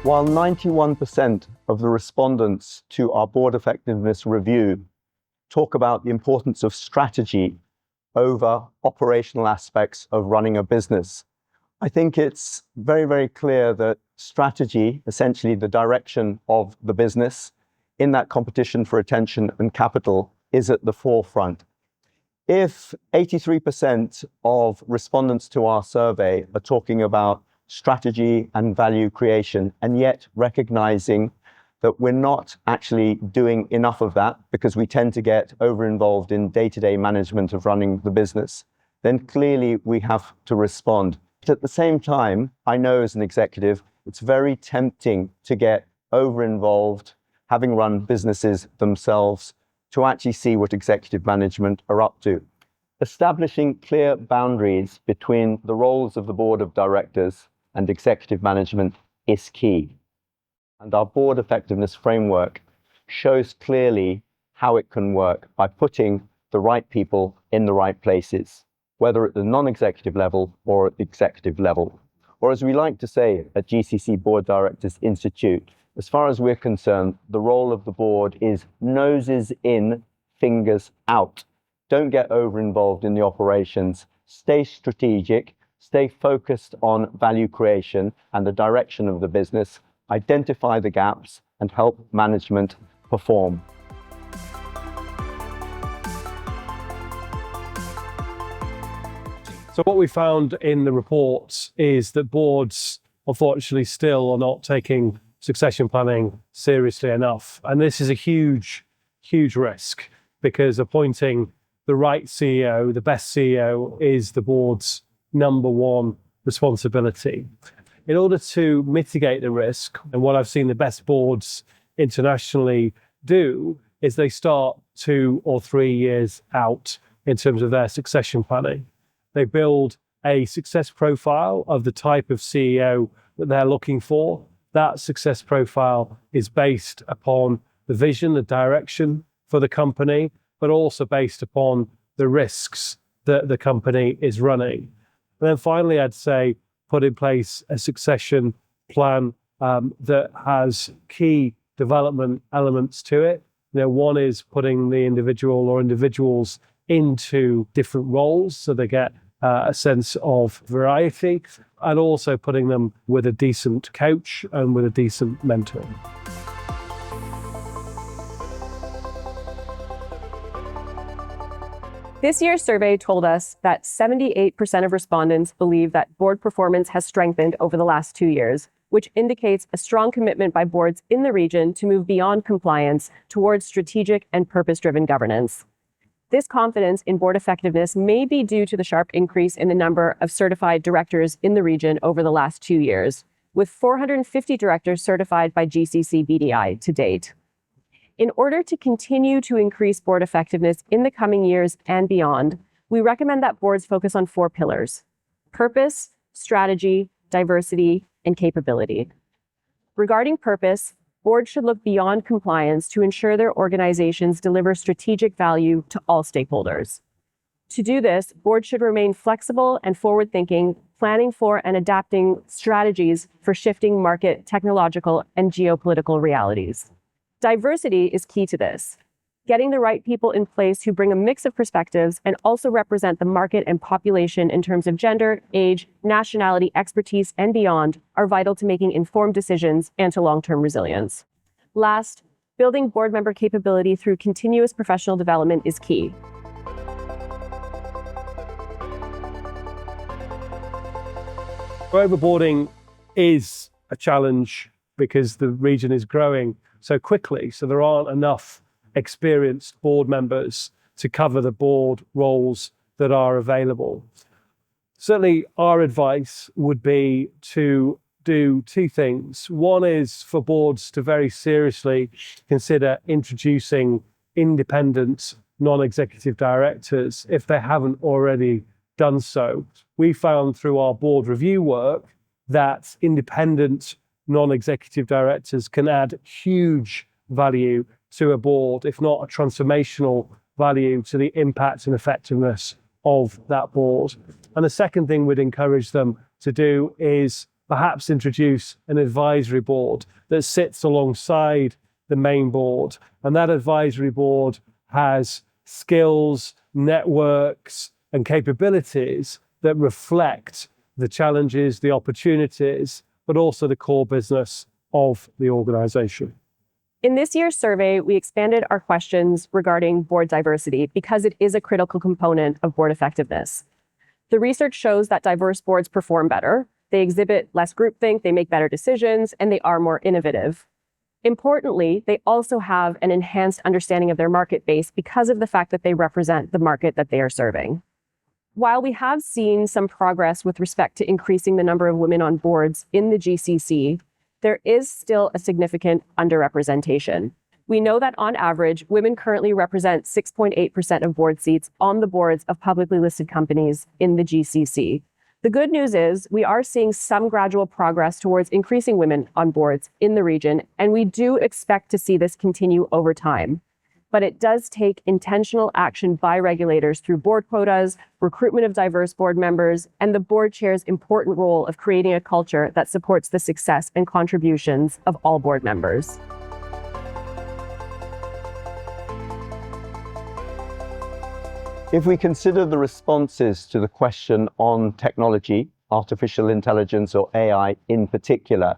While 91% of the respondents to our board effectiveness review talk about the importance of strategy over operational aspects of running a business, I think it's very, very clear that strategy, essentially the direction of the business in that competition for attention and capital, is at the forefront. If 83% of respondents to our survey are talking about strategy and value creation, and yet recognizing that we're not actually doing enough of that because we tend to get over-involved in day-to-day management of running the business, then clearly we have to respond. But at the same time, I know as an executive, it's very tempting to get over-involved, having run businesses themselves, to actually see what executive management are up to. Establishing clear boundaries between the roles of the board of directors and executive management is key. And our board effectiveness framework shows clearly how it can work by putting the right people in the right places, whether at the non-executive level or at the executive level. Or as we like to say at GCC Board Directors Institute, as far as we're concerned, the role of the board is noses in, fingers out. Don't get over-involved in the operations. Stay strategic, stay focused on value creation and the direction of the business, identify the gaps, and help management perform. So what we found in the reports is that boards, unfortunately, still are not taking succession planning seriously enough. And this is a huge, huge risk, because appointing the right CEO, the best CEO, is the board's number one responsibility. In order to mitigate the risk, and what I've seen the best boards internationally do, is they start 2 or 3 years out in terms of their succession planning. They build a success profile of the type of CEO that they're looking for. That success profile is based upon the vision, the direction for the company, but also based upon the risks that the company is running. And then finally, I'd say put in place a succession plan that has key development elements to it. One is putting the individual or individuals into different roles so they get a sense of variety, and also putting them with a decent coach and with a decent mentor. This year's survey told us that 78% of respondents believe that board performance has strengthened over the last 2 years, which indicates a strong commitment by boards in the region to move beyond compliance towards strategic and purpose-driven governance. This confidence in board effectiveness may be due to the sharp increase in the number of certified directors in the region over the last 2 years, with 450 directors certified by GCC BDI to date. In order to continue to increase board effectiveness in the coming years and beyond, we recommend that boards focus on 4 pillars: purpose, strategy, diversity, and capability. Regarding purpose, boards should look beyond compliance to ensure their organizations deliver strategic value to all stakeholders. To do this, boards should remain flexible and forward-thinking, planning for and adapting strategies for shifting market, technological, and geopolitical realities. Diversity is key to this. Getting the right people in place who bring a mix of perspectives and also represent the market and population in terms of gender, age, nationality, expertise, and beyond are vital to making informed decisions and to long-term resilience. Last, building board member capability through continuous professional development is key. Overboarding is a challenge because the region is growing so quickly, so there aren't enough experienced board members to cover the board roles that are available. Certainly, our advice would be to do 2 things. One is for boards to very seriously consider introducing independent non-executive directors if they haven't already done so. We found through our board review work that independent non-executive directors can add huge value to a board, if not a transformational value to the impact and effectiveness of that board. And the second thing we'd encourage them to do is perhaps introduce an advisory board that sits alongside the main board. And that advisory board has skills, networks, and capabilities that reflect the challenges, the opportunities, but also the core business of the organization. In this year's survey, we expanded our questions regarding board diversity because it is a critical component of board effectiveness. The research shows that diverse boards perform better, they exhibit less groupthink, they make better decisions, and they are more innovative. Importantly, they also have an enhanced understanding of their market base because of the fact that they represent the market that they are serving. While we have seen some progress with respect to increasing the number of women on boards in the GCC, there is still a significant underrepresentation. We know that on average, women currently represent 6.8% of board seats on the boards of publicly listed companies in the GCC. The good news is we are seeing some gradual progress towards increasing women on boards in the region, and we do expect to see this continue over time. But it does take intentional action by regulators through board quotas, recruitment of diverse board members, and the board chair's important role of creating a culture that supports the success and contributions of all board members. If we consider the responses to the question on technology, artificial intelligence or AI in particular,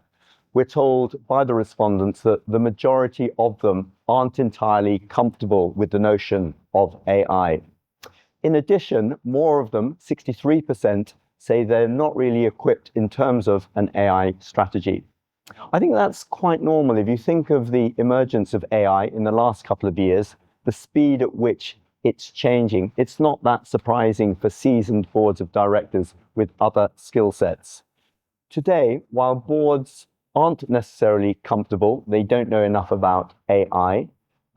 we're told by the respondents that the majority of them aren't entirely comfortable with the notion of AI. In addition, more of them, 63%, say they're not really equipped in terms of an AI strategy. I think that's quite normal. If you think of the emergence of AI in the last couple of years, the speed at which it's changing, it's not that surprising for seasoned boards of directors with other skill sets. Today, while boards aren't necessarily comfortable, they don't know enough about AI,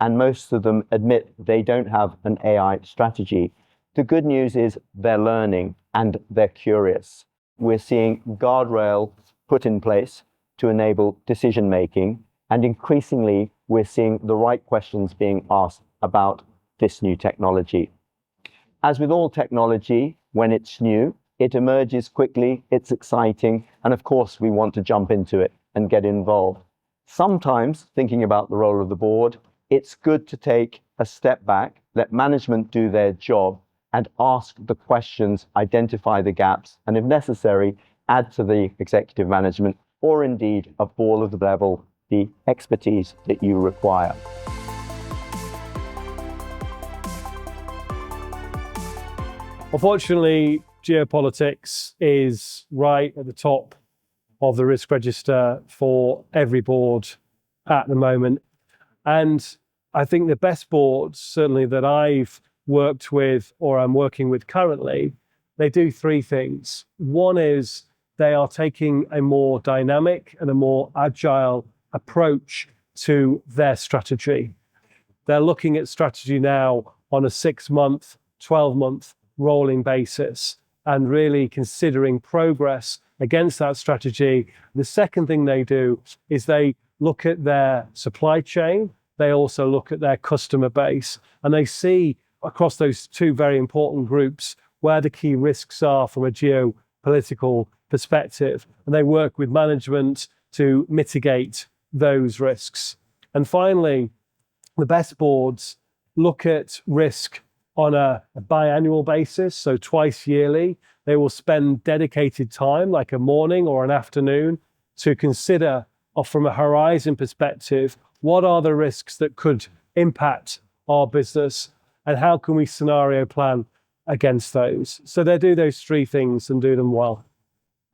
and most of them admit they don't have an AI strategy, the good news is they're learning and they're curious. We're seeing guardrails put in place to enable decision making, and increasingly we're seeing the right questions being asked about this new technology. As with all technology, when it's new, it emerges quickly, it's exciting, and of course we want to jump into it and get involved. Sometimes, thinking about the role of the board, it's good to take a step back, let management do their job, and ask the questions, identify the gaps, and if necessary, add to the executive management, or indeed, at all of the level, the expertise that you require. Unfortunately, geopolitics is right at the top of the risk register for every board at the moment. And I think the best boards, certainly that I've worked with or I'm working with currently, they do three things. One is they are taking a more dynamic and a more agile approach to their strategy. They're looking at strategy now on a 6-month, 12-month rolling basis and really considering progress against that strategy. The second thing they do is they look at their supply chain. They also look at their customer base, and they see across those two very important groups where the key risks are from a geopolitical perspective, and they work with management to mitigate those risks. And finally, the best boards look at risk on a biannual basis, so twice yearly. They will spend dedicated time, like a morning or an afternoon, to consider, from a horizon perspective, what are the risks that could impact our business and how can we scenario plan against those. So they do those three things and do them well.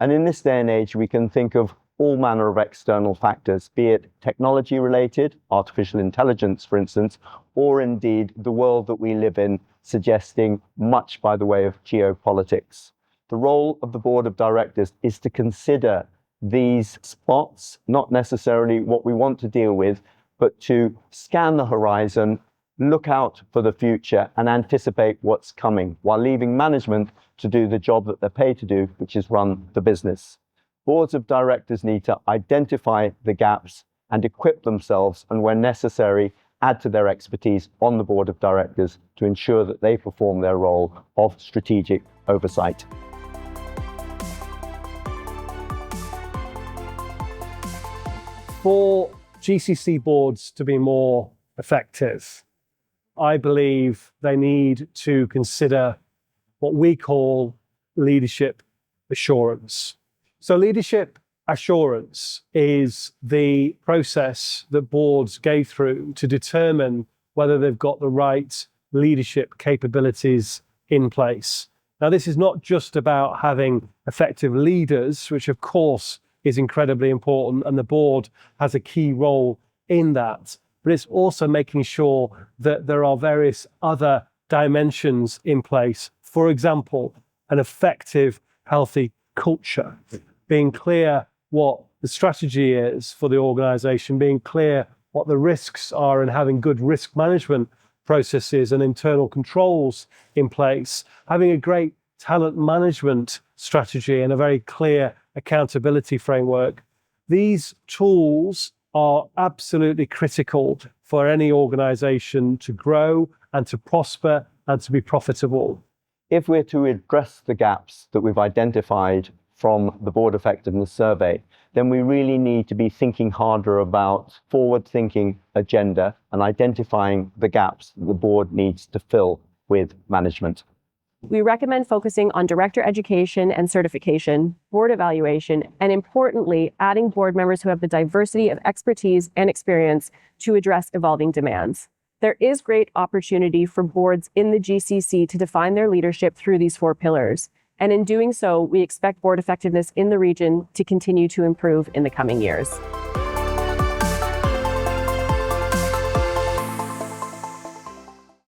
And in this day and age, we can think of all manner of external factors, be it technology related, artificial intelligence, for instance, or indeed the world that we live in, suggesting much by the way of geopolitics. The role of the board of directors is to consider these spots, not necessarily what we want to deal with, but to scan the horizon, look out for the future and anticipate what's coming, while leaving management to do the job that they're paid to do, which is run the business. Boards of directors need to identify the gaps and equip themselves, and when necessary, add to their expertise on the board of directors to ensure that they perform their role of strategic oversight. For GCC boards to be more effective, I believe they need to consider what we call leadership assurance. So leadership assurance is the process that boards go through to determine whether they've got the right leadership capabilities in place. Now, this is not just about having effective leaders, which of course is incredibly important, and the board has a key role in that, but it's also making sure that there are various other dimensions in place. For example, an effective, healthy culture, being clear what the strategy is for the organization, being clear what the risks are, and having good risk management processes and internal controls in place, having a great talent management strategy and a very clear accountability framework. These tools are absolutely critical for any organization to grow and to prosper and to be profitable. If we're to address the gaps that we've identified from the board effectiveness survey, then we really need to be thinking harder about forward-thinking agenda and identifying the gaps that the board needs to fill with management. We recommend focusing on director education and certification, board evaluation, and importantly, adding board members who have the diversity of expertise and experience to address evolving demands. There is great opportunity for boards in the GCC to define their leadership through these 4 pillars. And in doing so, we expect board effectiveness in the region to continue to improve in the coming years.